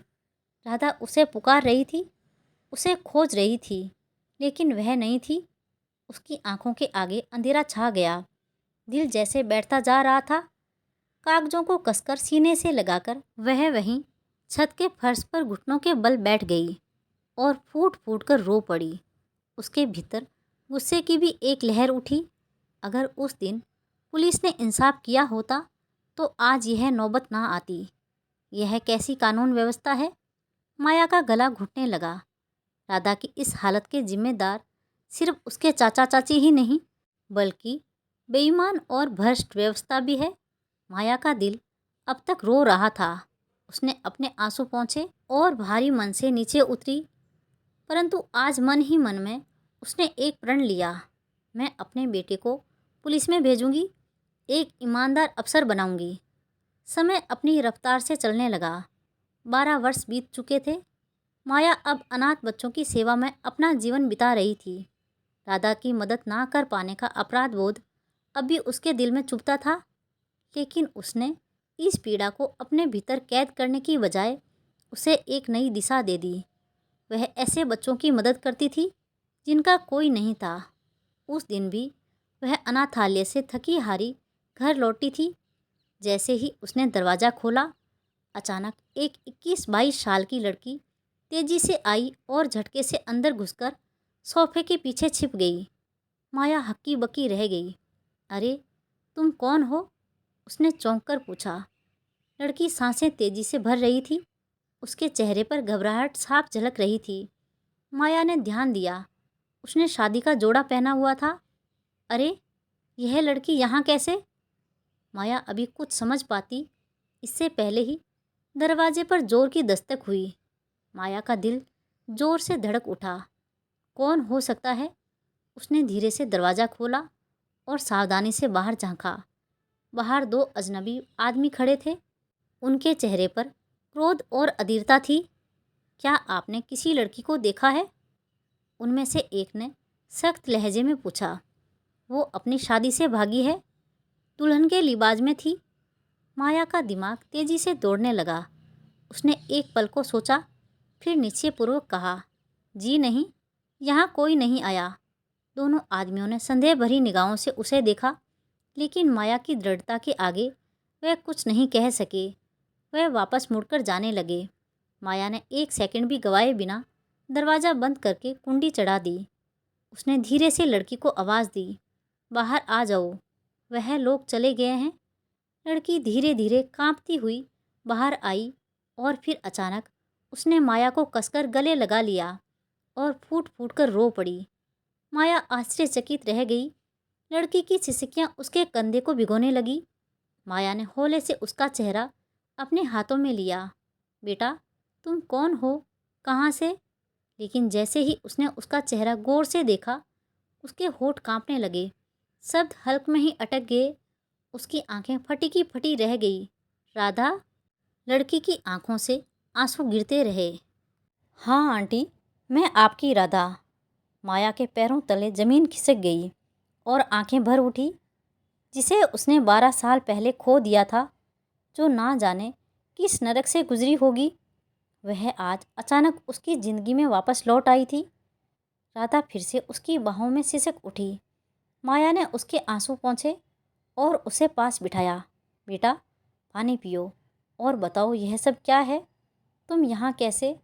राधा उसे पुकार रही थी, उसे खोज रही थी, लेकिन वह नहीं थी। उसकी आंखों के आगे अंधेरा छा गया। दिल जैसे बैठता जा रहा था। कागजों को कसकर सीने से लगाकर वह वहीं छत के फर्श पर घुटनों के बल बैठ गई और फूट फूट कर रो पड़ी। उसके भीतर गुस्से की भी एक लहर उठी। अगर उस दिन पुलिस ने इंसाफ किया होता तो आज यह नौबत ना आती। यह कैसी कानून व्यवस्था है? माया का गला घुटने लगा। राधा की इस हालत के जिम्मेदार सिर्फ उसके चाचा चाची ही नहीं, बल्कि बेईमान और भ्रष्ट व्यवस्था भी है। माया का दिल अब तक रो रहा था। उसने अपने आंसू पोंछे और भारी मन से नीचे उतरी। परंतु आज मन ही मन में उसने एक प्रण लिया। मैं अपने बेटे को पुलिस में भेजूंगी, एक ईमानदार अफसर बनाऊंगी। समय अपनी रफ्तार से चलने लगा। 12 वर्ष बीत चुके थे। माया अब अनाथ बच्चों की सेवा में अपना जीवन बिता रही थी। राधा की मदद ना कर पाने का अपराध बोध अब भी उसके दिल में चुभता था, लेकिन उसने इस पीड़ा को अपने भीतर कैद करने की बजाय उसे एक नई दिशा दे दी। वह ऐसे बच्चों की मदद करती थी जिनका कोई नहीं था। उस दिन भी वह अनाथालय से थकी हारी घर लौटी थी। जैसे ही उसने दरवाज़ा खोला, अचानक एक 21-22 साल की लड़की तेजी से आई और झटके से अंदर घुसकर सोफे के पीछे छिप गई। माया हक्की बक्की रह गई। अरे, तुम कौन हो? उसने चौंक कर पूछा। लड़की सांसें तेजी से भर रही थी। उसके चेहरे पर घबराहट साफ झलक रही थी। माया ने ध्यान दिया। उसने शादी का जोड़ा पहना हुआ था। अरे, यह लड़की यहाँ कैसे? माया अभी कुछ समझ पाती, इससे पहले ही दरवाजे पर जोर की दस्तक हुई। माया का दिल जोर से धड़क उठा। कौन हो सकता है? उसने धीरे से दरवाज़ा खोला और सावधानी से बाहर झांका। बाहर 2 अजनबी आदमी खड़े थे। उनके चेहरे पर क्रोध और अधीरता थी। क्या आपने किसी लड़की को देखा है? उनमें से एक ने सख्त लहजे में पूछा। वो अपनी शादी से भागी है, दुल्हन के लिबाज में थी। माया का दिमाग तेजी से दौड़ने लगा। उसने एक पल को सोचा, फिर निश्चयपूर्वक कहा, जी नहीं, यहाँ कोई नहीं आया। दोनों आदमियों ने संदेह भरी निगाहों से उसे देखा, लेकिन माया की दृढ़ता के आगे वह कुछ नहीं कह सके। वह वापस मुड़कर जाने लगे। माया ने 1 सेकंड भी गवाए बिना दरवाज़ा बंद करके कुंडी चढ़ा दी। उसने धीरे से लड़की को आवाज़ दी, बाहर आ जाओ, वह लोग चले गए हैं। लड़की धीरे धीरे कांपती हुई बाहर आई और फिर अचानक उसने माया को कसकर गले लगा लिया और फूट फूट कर रो पड़ी। माया आश्चर्यचकित रह गई। लड़की की सिसकियाँ उसके कंधे को भिगोने लगी। माया ने हौले से उसका चेहरा अपने हाथों में लिया। बेटा, तुम कौन हो? कहाँ से? लेकिन जैसे ही उसने उसका चेहरा गौर से देखा, उसके होंठ कांपने लगे। शब्द हल्क में ही अटक गए। उसकी आंखें फटी की फटी रह गई। राधा? लड़की की आंखों से आंसू गिरते रहे। हाँ आंटी, मैं आपकी राधा। माया के पैरों तले जमीन खिसक गई और आंखें भर उठी। जिसे उसने 12 साल पहले खो दिया था, जो ना जाने किस नरक से गुजरी होगी, वह आज अचानक उसकी ज़िंदगी में वापस लौट आई थी। राधा फिर से उसकी बाहों में सिसक उठी। माया ने उसके आंसू पोंछे और उसे पास बिठाया। बेटा, पानी पियो और बताओ, यह सब क्या है? तुम यहाँ कैसे?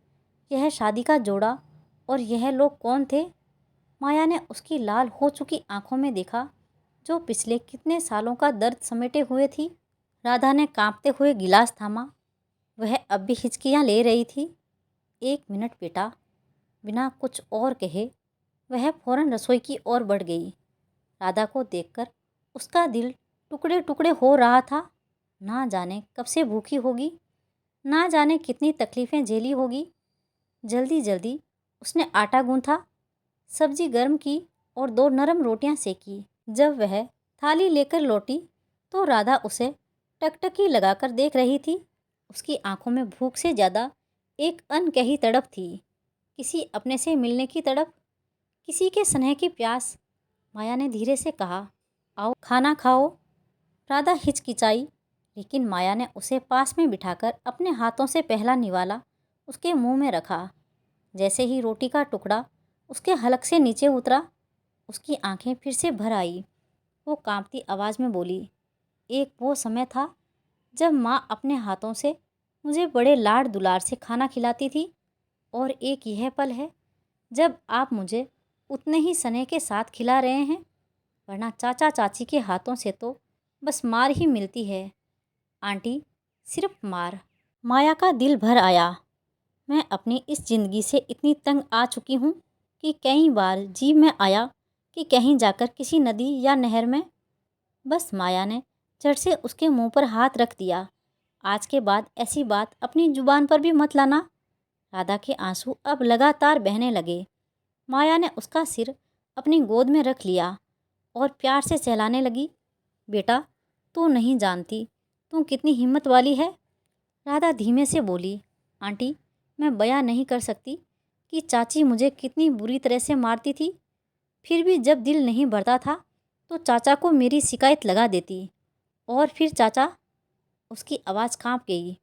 यह शादी का जोड़ा और यह लोग कौन थे? माया ने उसकी लाल हो चुकी आंखों में देखा, जो पिछले कितने सालों का दर्द समेटे हुए थी। राधा ने कांपते हुए गिलास थामा। वह अब भी हिचकियाँ ले रही थी। 1 मिनट बेटा। बिना कुछ और कहे वह फौरन रसोई की ओर बढ़ गई। राधा को देखकर उसका दिल टुकड़े टुकड़े हो रहा था। ना जाने कब से भूखी होगी, ना जाने कितनी तकलीफ़ें झेली होगी। जल्दी जल्दी उसने आटा गूंथा, सब्जी गर्म की और 2 नरम रोटियां सेकी। जब वह थाली लेकर लौटी तो राधा उसे टकटकी लगाकर देख रही थी। उसकी आंखों में भूख से ज़्यादा एक अनकही तड़प थी। किसी अपने से मिलने की तड़प, किसी के स्नेह की प्यास। माया ने धीरे से कहा, आओ खाना खाओ। राधा हिचकिचाई, लेकिन माया ने उसे पास में बिठाकर अपने हाथों से पहला निवाला उसके मुंह में रखा। जैसे ही रोटी का टुकड़ा उसके हलक से नीचे उतरा, उसकी आंखें फिर से भर आई। वो कांपती आवाज़ में बोली, एक वो समय था जब माँ अपने हाथों से मुझे बड़े लाड दुलार से खाना खिलाती थी, और एक यह पल है जब आप मुझे उतने ही स्नेह के साथ खिला रहे हैं, वरना चाचा चाची के हाथों से तो बस मार ही मिलती है आंटी, सिर्फ मार। माया का दिल भर आया। मैं अपनी इस ज़िंदगी से इतनी तंग आ चुकी हूँ कि कई बार जी में आया कि कहीं जाकर किसी नदी या नहर में। बस माया ने झट से उसके मुंह पर हाथ रख दिया। आज के बाद ऐसी बात अपनी जुबान पर भी मत लाना। राधा के आंसू अब लगातार बहने लगे। माया ने उसका सिर अपनी गोद में रख लिया और प्यार से सहलाने लगी। बेटा, तू नहीं जानती तू कितनी हिम्मत वाली है। राधा धीमे से बोली, आंटी, मैं बयां नहीं कर सकती कि चाची मुझे कितनी बुरी तरह से मारती थी। फिर भी जब दिल नहीं भरता था तो चाचा को मेरी शिकायत लगा देती, और फिर चाचा, उसकी आवाज़ कांप गई,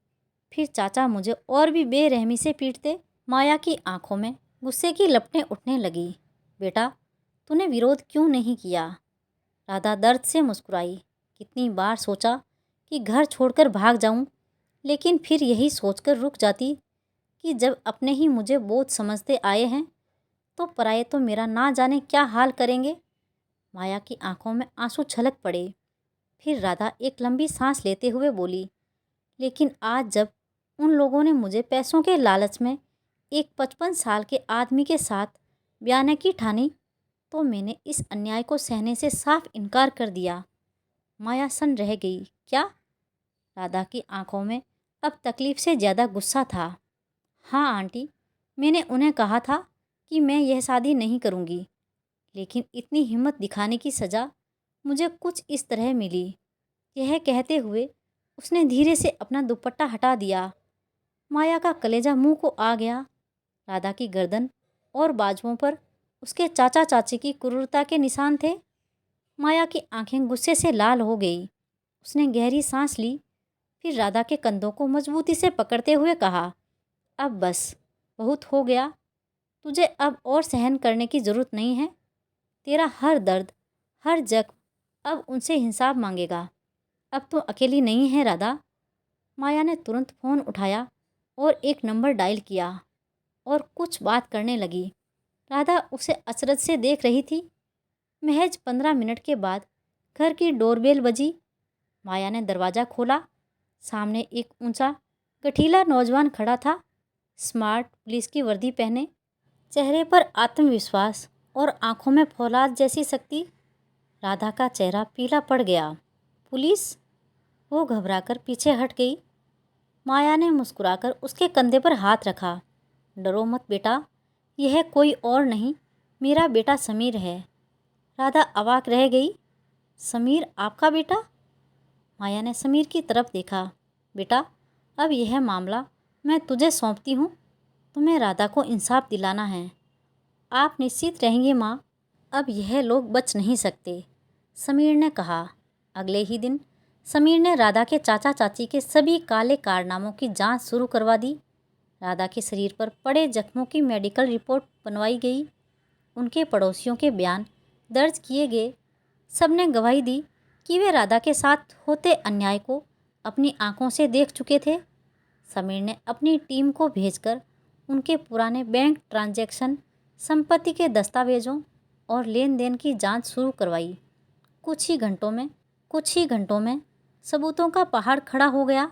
फिर चाचा मुझे और भी बेरहमी से पीटते। माया की आंखों में गुस्से की लपटें उठने लगी। बेटा, तूने विरोध क्यों नहीं किया? राधा दर्द से मुस्कुराई। कितनी बार सोचा कि घर छोड़कर भाग जाऊं, लेकिन फिर यही सोचकर रुक जाती कि जब अपने ही मुझे बोझ समझते आए हैं तो पराये तो मेरा ना जाने क्या हाल करेंगे। माया की आंखों में आंसू छलक पड़े। फिर राधा एक लंबी सांस लेते हुए बोली, लेकिन आज जब उन लोगों ने मुझे पैसों के लालच में एक 55 साल के आदमी के साथ ब्याह की ठानी, तो मैंने इस अन्याय को सहने से साफ इनकार कर दिया। माया सन रह गई। क्या? राधा की आंखों में अब तकलीफ से ज़्यादा गुस्सा था। हाँ आंटी, मैंने उन्हें कहा था कि मैं यह शादी नहीं करूँगी, लेकिन इतनी हिम्मत दिखाने की सज़ा मुझे कुछ इस तरह मिली। यह कहते हुए उसने धीरे से अपना दुपट्टा हटा दिया। माया का कलेजा मुंह को आ गया। राधा की गर्दन और बाजुओं पर उसके चाचा चाची की क्रूरता के निशान थे। माया की आंखें गुस्से से लाल हो गई। उसने गहरी सांस ली, फिर राधा के कंधों को मजबूती से पकड़ते हुए कहा, अब बस, बहुत हो गया। तुझे अब और सहन करने की ज़रूरत नहीं है। तेरा हर दर्द, हर जख्म अब उनसे हिसाब मांगेगा। अब तो अकेली नहीं है राधा। माया ने तुरंत फ़ोन उठाया और एक नंबर डायल किया और कुछ बात करने लगी। राधा उसे अचरज से देख रही थी। महज 15 मिनट के बाद घर की डोरबेल बजी। माया ने दरवाज़ा खोला। सामने एक ऊंचा गठीला नौजवान खड़ा था, स्मार्ट पुलिस की वर्दी पहने, चेहरे पर आत्मविश्वास और आंखों में फौलाद जैसी शक्ति। राधा का चेहरा पीला पड़ गया। पुलिस? वो घबराकर पीछे हट गई। माया ने मुस्कुराकर उसके कंधे पर हाथ रखा। डरो मत बेटा, यह कोई और नहीं, मेरा बेटा समीर है। राधा अवाक रह गई। समीर आपका बेटा? माया ने समीर की तरफ देखा। बेटा, अब यह मामला मैं तुझे सौंपती हूँ। तुम्हें राधा को इंसाफ दिलाना है। आप निश्चित रहेंगे माँ, अब यह लोग बच नहीं सकते, समीर ने कहा। अगले ही दिन समीर ने राधा के चाचा चाची के सभी काले कारनामों की जांच शुरू करवा दी। राधा के शरीर पर पड़े जख्मों की मेडिकल रिपोर्ट बनवाई गई। उनके पड़ोसियों के बयान दर्ज किए गए। सबने गवाही दी कि वे राधा के साथ होते अन्याय को अपनी आंखों से देख चुके थे। समीर ने अपनी टीम को भेजकर उनके पुराने बैंक ट्रांजैक्शन, संपत्ति के दस्तावेजों और लेन देन की जांच शुरू करवाई। कुछ ही घंटों में सबूतों का पहाड़ खड़ा हो गया।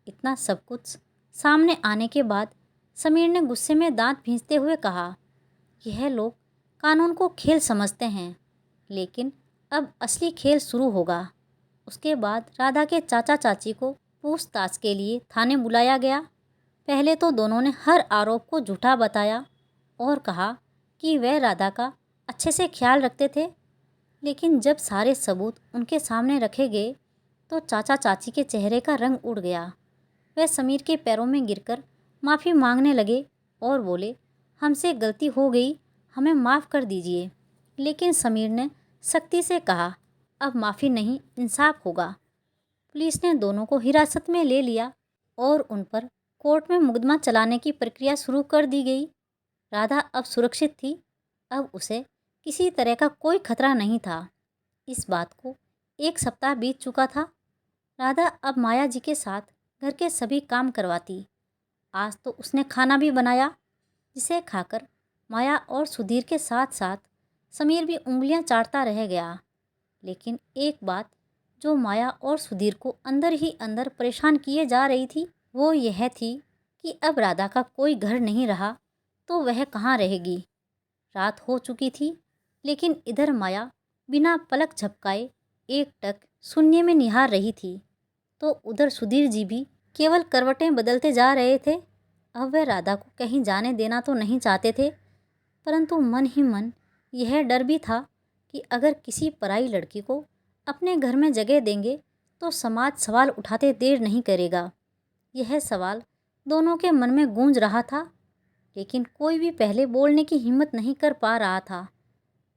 इतना सब कुछ सामने आने के बाद समीर ने गुस्से में दांत भींचते हुए कहा, यह लोग कानून को खेल समझते हैं, लेकिन अब असली खेल शुरू होगा। उसके बाद राधा के चाचा चाची को पूछताछ के लिए थाने बुलाया गया। पहले तो दोनों ने हर आरोप को झूठा बताया और कहा कि वह राधा का अच्छे से ख्याल रखते थे, लेकिन जब सारे सबूत उनके सामने रखे गए तो चाचा चाची के चेहरे का रंग उड़ गया। वह समीर के पैरों में गिरकर माफ़ी मांगने लगे और बोले, हमसे गलती हो गई, हमें माफ़ कर दीजिए। लेकिन समीर ने सख्ती से कहा, अब माफ़ी नहीं, इंसाफ होगा। पुलिस ने दोनों को हिरासत में ले लिया और उन पर कोर्ट में मुकदमा चलाने की प्रक्रिया शुरू कर दी गई। राधा अब सुरक्षित थी। अब उसे किसी तरह का कोई खतरा नहीं था। इस बात को 1 सप्ताह बीत चुका था। राधा अब माया जी के साथ घर के सभी काम करवाती। आज तो उसने खाना भी बनाया, जिसे खाकर माया और सुधीर के साथ साथ समीर भी उंगलियां चाटता रह गया। लेकिन एक बात जो माया और सुधीर को अंदर ही अंदर परेशान किए जा रही थी, वो यह थी कि अब राधा का कोई घर नहीं रहा तो वह कहाँ रहेगी। रात हो चुकी थी, लेकिन इधर माया बिना पलक झपकाए एकटक शून्य में निहार रही थी, तो उधर सुधीर जी भी केवल करवटें बदलते जा रहे थे। अब वह राधा को कहीं जाने देना तो नहीं चाहते थे, परंतु मन ही मन यह डर भी था कि अगर किसी पराई लड़की को अपने घर में जगह देंगे तो समाज सवाल उठाते देर नहीं करेगा। यह सवाल दोनों के मन में गूंज रहा था, लेकिन कोई भी पहले बोलने की हिम्मत नहीं कर पा रहा था।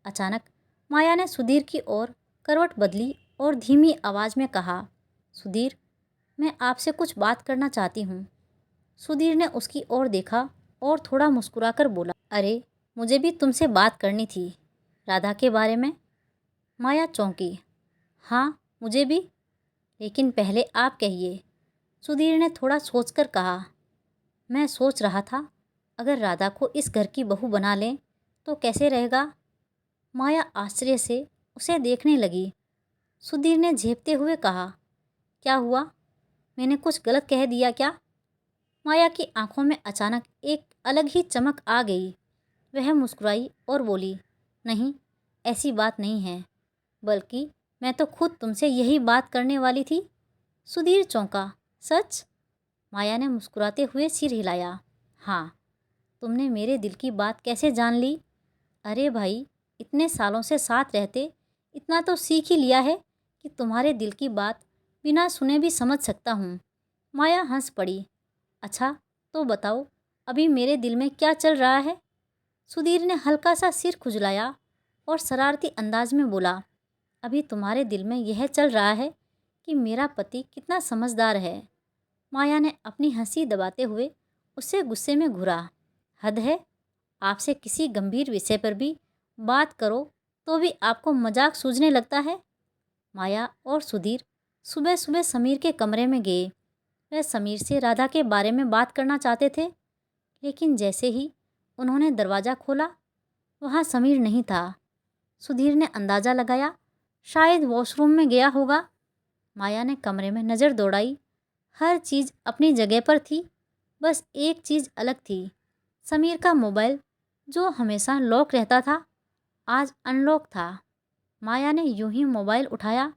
अचानक माया ने सुधीर की ओर करवट बदली और धीमी आवाज़ में कहा, सुधीर, मैं आपसे कुछ बात करना चाहती हूँ। सुधीर ने उसकी ओर देखा और थोड़ा मुस्कुराकर बोला, अरे, मुझे भी तुमसे बात करनी थी। राधा के बारे में? माया चौंकी। हाँ, मुझे भी, लेकिन पहले आप कहिए। सुधीर ने थोड़ा सोचकर कहा, मैं सोच रहा था अगर राधा को इस घर की बहू बना लें तो कैसे रहेगा। माया आश्चर्य से उसे देखने लगी। सुधीर ने झेपते हुए कहा, क्या हुआ, मैंने कुछ गलत कह दिया क्या? माया की आंखों में अचानक एक अलग ही चमक आ गई। वह मुस्कुराई और बोली, नहीं, ऐसी बात नहीं है, बल्कि मैं तो खुद तुमसे यही बात करने वाली थी। सुधीर चौंका, सच? माया ने मुस्कुराते हुए सिर हिलाया। हाँ, तुमने मेरे दिल की बात कैसे जान ली? अरे भाई, इतने सालों से साथ रहते इतना तो सीख ही लिया है कि तुम्हारे दिल की बात बिना सुने भी समझ सकता हूँ। माया हंस पड़ी। अच्छा, तो बताओ, अभी मेरे दिल में क्या चल रहा है? सुधीर ने हल्का सा सिर खुजलाया और शरारती अंदाज में बोला, अभी तुम्हारे दिल में यह चल रहा है कि मेरा पति कितना समझदार है। माया ने अपनी हंसी दबाते हुए उससे गुस्से में घूरा। हद है, आपसे किसी गंभीर विषय पर भी बात करो तो भी आपको मजाक सूझने लगता है। माया और सुधीर सुबह सुबह समीर के कमरे में गए। वह समीर से राधा के बारे में बात करना चाहते थे, लेकिन जैसे ही उन्होंने दरवाज़ा खोला, वहाँ समीर नहीं था। सुधीर ने अंदाज़ा लगाया, शायद वॉशरूम में गया होगा। माया ने कमरे में नज़र दौड़ाई। हर चीज़ अपनी जगह पर थी, बस एक चीज़ अलग थी। समीर का मोबाइल, जो हमेशा लॉक रहता था, आज अनलॉक था। माया ने यूं ही मोबाइल उठाया,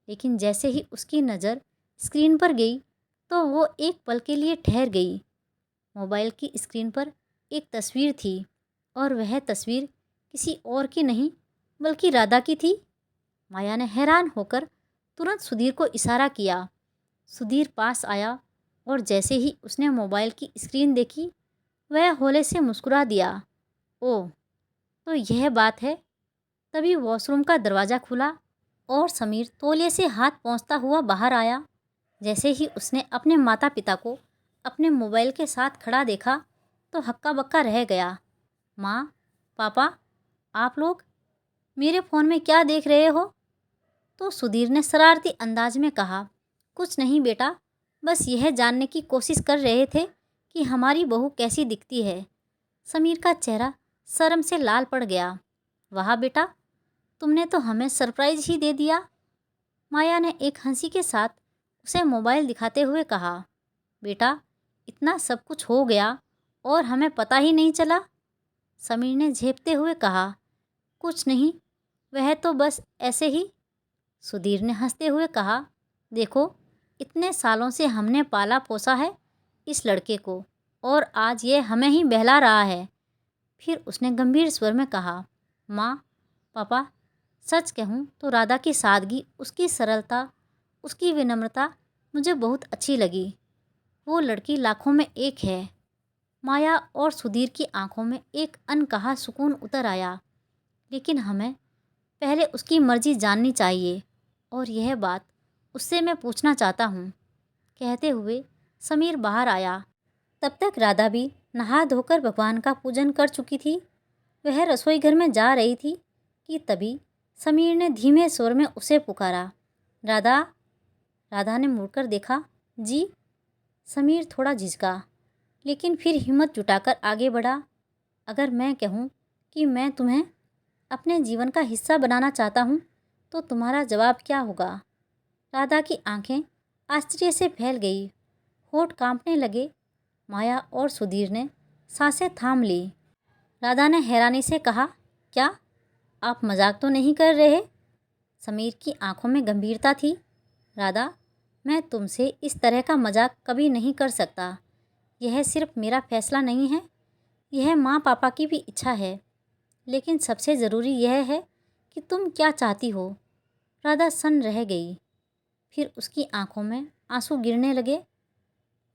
लेकिन जैसे ही उसकी नज़र स्क्रीन पर गई तो वो एक पल के लिए ठहर गई। मोबाइल की स्क्रीन पर एक तस्वीर थी, और वह तस्वीर किसी और की नहीं बल्कि राधा की थी। माया ने हैरान होकर तुरंत सुधीर को इशारा किया। सुधीर पास आया और जैसे ही उसने मोबाइल की स्क्रीन देखी, वह हौले से मुस्कुरा दिया। ओह, तो यह बात है। तभी वॉशरूम का दरवाज़ा खुला और समीर तौलिए से हाथ पोंछता हुआ बाहर आया। जैसे ही उसने अपने माता पिता को अपने मोबाइल के साथ खड़ा देखा तो हक्का बक्का रह गया। माँ, पापा, आप लोग मेरे फ़ोन में क्या देख रहे हो? तो सुधीर ने शरारती अंदाज में कहा, कुछ नहीं बेटा, बस यह जानने की कोशिश कर रहे थे कि हमारी बहू कैसी दिखती है। समीर का चेहरा शर्म से लाल पड़ गया। वाह बेटा, तुमने तो हमें सरप्राइज़ ही दे दिया। माया ने एक हंसी के साथ उसे मोबाइल दिखाते हुए कहा, बेटा, इतना सब कुछ हो गया और हमें पता ही नहीं चला। समीर ने झेपते हुए कहा, कुछ नहीं, वह तो बस ऐसे ही। सुधीर ने हंसते हुए कहा, देखो, इतने सालों से हमने पाला पोसा है इस लड़के को, और आज ये हमें ही बहला रहा है। फिर उसने गंभीर स्वर में कहा, माँ, पापा, सच कहूँ तो राधा की सादगी, उसकी सरलता, उसकी विनम्रता मुझे बहुत अच्छी लगी। वो लड़की लाखों में एक है। माया और सुधीर की आंखों में एक अनकहा सुकून उतर आया। लेकिन हमें पहले उसकी मर्जी जाननी चाहिए, और यह बात उससे मैं पूछना चाहता हूँ। कहते हुए समीर बाहर आया। तब तक राधा भी नहा धोकर भगवान का पूजन कर चुकी थी। वह रसोई घर में जा रही थी कि तभी समीर ने धीमे स्वर में उसे पुकारा, राधा। राधा ने मुड़कर देखा। जी। समीर थोड़ा झिझका, लेकिन फिर हिम्मत जुटाकर आगे बढ़ा। अगर मैं कहूँ कि मैं तुम्हें अपने जीवन का हिस्सा बनाना चाहता हूँ तो तुम्हारा जवाब क्या होगा? राधा की आंखें आश्चर्य से फैल गई, होठ कांपने लगे। माया और सुधीर ने सांसें थाम ली। राधा ने हैरानी से कहा, क्या आप मजाक तो नहीं कर रहे? समीर की आंखों में गंभीरता थी। राधा, मैं तुमसे इस तरह का मजाक कभी नहीं कर सकता। यह सिर्फ मेरा फैसला नहीं है, यह माँ पापा की भी इच्छा है। लेकिन सबसे ज़रूरी यह है कि तुम क्या चाहती हो। राधा सन्न रह गई, फिर उसकी आंखों में आंसू गिरने लगे।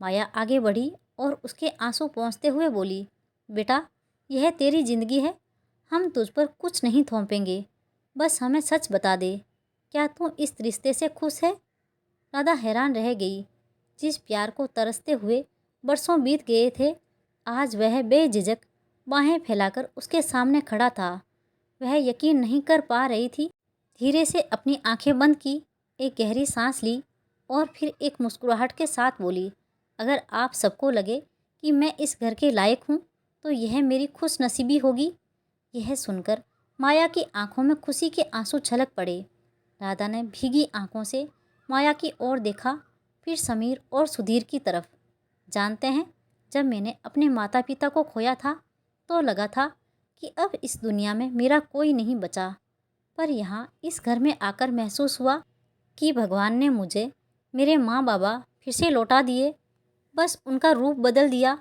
माया आगे बढ़ी और उसके आंसू पोंछते हुए बोली, बेटा, यह तेरी ज़िंदगी है, हम तुझ पर कुछ नहीं थोपेंगे। बस हमें सच बता दे, क्या तू इस रिश्ते से खुश है? राधा हैरान रह गई। जिस प्यार को तरसते हुए बरसों बीत गए थे, आज वह बेझिझक बाहें फैलाकर उसके सामने खड़ा था। वह यकीन नहीं कर पा रही थी। धीरे से अपनी आंखें बंद की, एक गहरी सांस ली और फिर एक मुस्कुराहट के साथ बोली, अगर आप सबको लगे कि मैं इस घर के लायक हूँ तो यह मेरी खुश नसीबी होगी। यह सुनकर माया की आंखों में खुशी के आंसू छलक पड़े। राधा ने भीगी आंखों से माया की ओर देखा, फिर समीर और सुधीर की तरफ। जानते हैं, जब मैंने अपने माता पिता को खोया था तो लगा था कि अब इस दुनिया में मेरा कोई नहीं बचा, पर यहाँ इस घर में आकर महसूस हुआ कि भगवान ने मुझे मेरे माँ बाबा फिर से लौटा दिए। बस उनका रूप बदल दिया।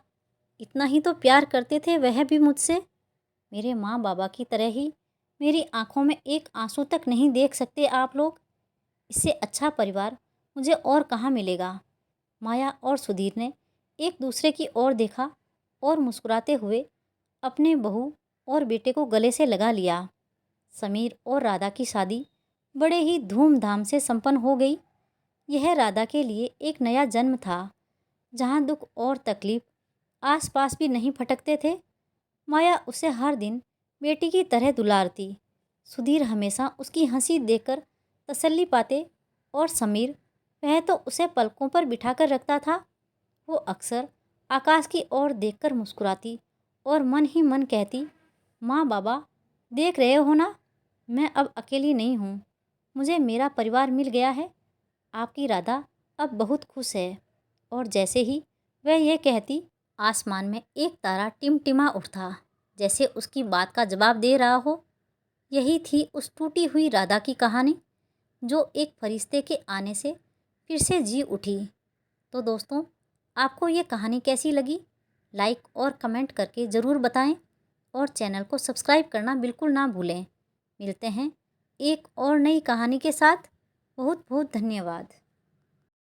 इतना ही तो प्यार करते थे वह भी मुझसे। मेरे माँ बाबा की तरह ही मेरी आंखों में एक आंसू तक नहीं देख सकते आप लोग। इससे अच्छा परिवार मुझे और कहाँ मिलेगा। माया और सुधीर ने एक दूसरे की ओर देखा और मुस्कुराते हुए अपने बहू और बेटे को गले से लगा लिया। समीर और राधा की शादी बड़े ही धूमधाम से संपन्न हो गई। यह राधा के लिए एक नया जन्म था, जहाँ दुख और तकलीफ आसपास भी नहीं फटकते थे। माया उसे हर दिन बेटी की तरह दुलारती। सुधीर हमेशा उसकी हंसी देखकर तसल्ली पाते और समीर, वह तो उसे पलकों पर बिठाकर रखता था। वो अक्सर आकाश की ओर देखकर मुस्कुराती और मन ही मन कहती, माँ बाबा, देख रहे हो ना, मैं अब अकेली नहीं हूँ, मुझे मेरा परिवार मिल गया है। आपकी राधा अब बहुत खुश है। और जैसे ही वह यह कहती, आसमान में एक तारा टिमटिमा उठता, जैसे उसकी बात का जवाब दे रहा हो। यही थी उस टूटी हुई राधा की कहानी, जो एक फरिश्ते के आने से फिर से जी उठी। तो दोस्तों, आपको ये कहानी कैसी लगी? लाइक और कमेंट करके ज़रूर बताएं और चैनल को सब्सक्राइब करना बिल्कुल ना भूलें। मिलते हैं एक और नई कहानी के साथ। बहुत बहुत धन्यवाद।